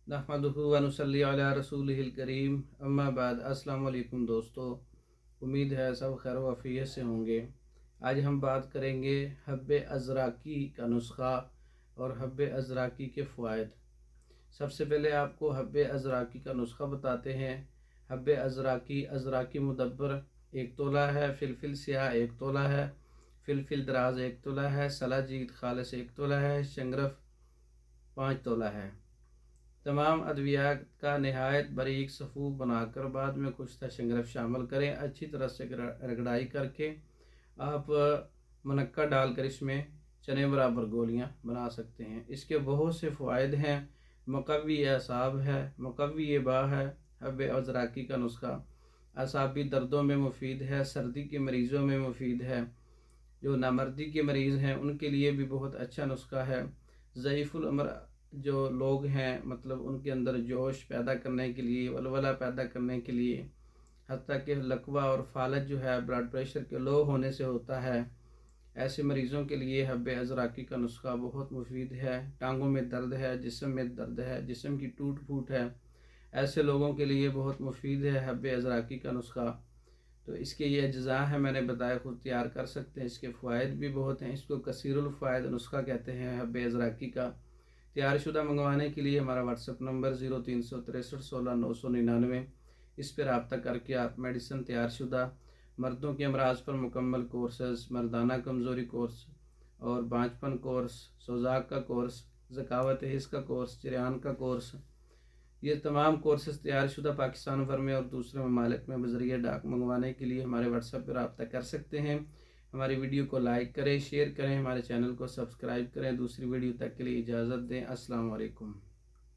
नहमदुहु व नुसल्ली अला रसूलिहिल करीम, अम्मा बाद। अस्सलाम वालेकुम दोस्तों, उम्मीद है सब खैर वफ़ियत से होंगे। आज हम बात करेंगे हब्बे अज़राकी का नुस्खा और हब्बे अज़राकी के फ़वाइद। सबसे पहले आपको हब्बे अज़राकी का नुस्खा बताते हैं। हब्बे अज़राकी मुदब्बर 1 तोला है, फ़िलफ़िल स्याह 1 तोला है, फ़िलफ़िल दराज 1 तोला है, सलाजीत खालिस 1 तोला है, शंगरफ 5 तोला है। तमाम अद्वियात का नहायत बारीक सफ़ूफ बनाकर बाद में कुछ शंगरफ शामिल करें। अच्छी तरह से रगड़ाई करके आप मुनक्का डालकर इसमें चने बराबर गोलियां बना सकते हैं। इसके बहुत से फ़वाइद हैं। मुक़व्वी असाब है, मुक़व्वी बा है। हब्बे अज़राकी का नुस्खा असाबी दर्दों में मुफीद है, सर्दी के मरीज़ों में मुफीद है, जो नामर्दी के मरीज़ हैं उनके लिए भी बहुत अच्छा नुस्खा है। ज़ईफ़ुल अमर जो लोग हैं, मतलब उनके अंदर जोश पैदा करने के लिए, वलवला पैदा करने के लिए, हत्ता कि लकवा और फालज जो है ब्लड प्रेशर के लो होने से होता है, ऐसे मरीज़ों के लिए हब्बे अज़राकी का नुस्खा बहुत मुफीद है। टांगों में दर्द है, जिस्म में दर्द है, जिस्म की टूट फूट है, ऐसे लोगों के लिए बहुत मुफीद है हब्बे अज़राकी का नुस्खा। तो इसके ये अज्ज़ा हैं, मैंने बताया, खुद तैयार कर सकते हैं। इसके फ़वाइद भी बहुत हैं। इसको कसीरुल फ़वाइद नुस्खा कहते हैं हब्बे अज़राकी का। तैयार शुदा मंगवाने के लिए हमारा व्हाट्सएप नंबर 036316 999, इस पर रब्ता करके आप मेडिसिन तैयार शुदा मर्दों के अमराज पर मुकम्मल कोर्सेस, मर्दाना कमज़ोरी कोर्स और बांझपन कोर्स, सोजाक का कोर्स, ज़कावत हिस्स का कोर्स, जरियान का कोर्स, ये तमाम कोर्सेज़ तैयार शुदा पाकिस्तान भर में और दूसरे ममालिक में बज़रिया डाक मंगवाने के लिए हमारे व्हाट्सएप पर रब्ता कर सकते हैं। हमारी वीडियो को लाइक करें, शेयर करें, हमारे चैनल को सब्सक्राइब करें। दूसरी वीडियो तक के लिए इजाज़त दें। अस्सलाम वालेकुम।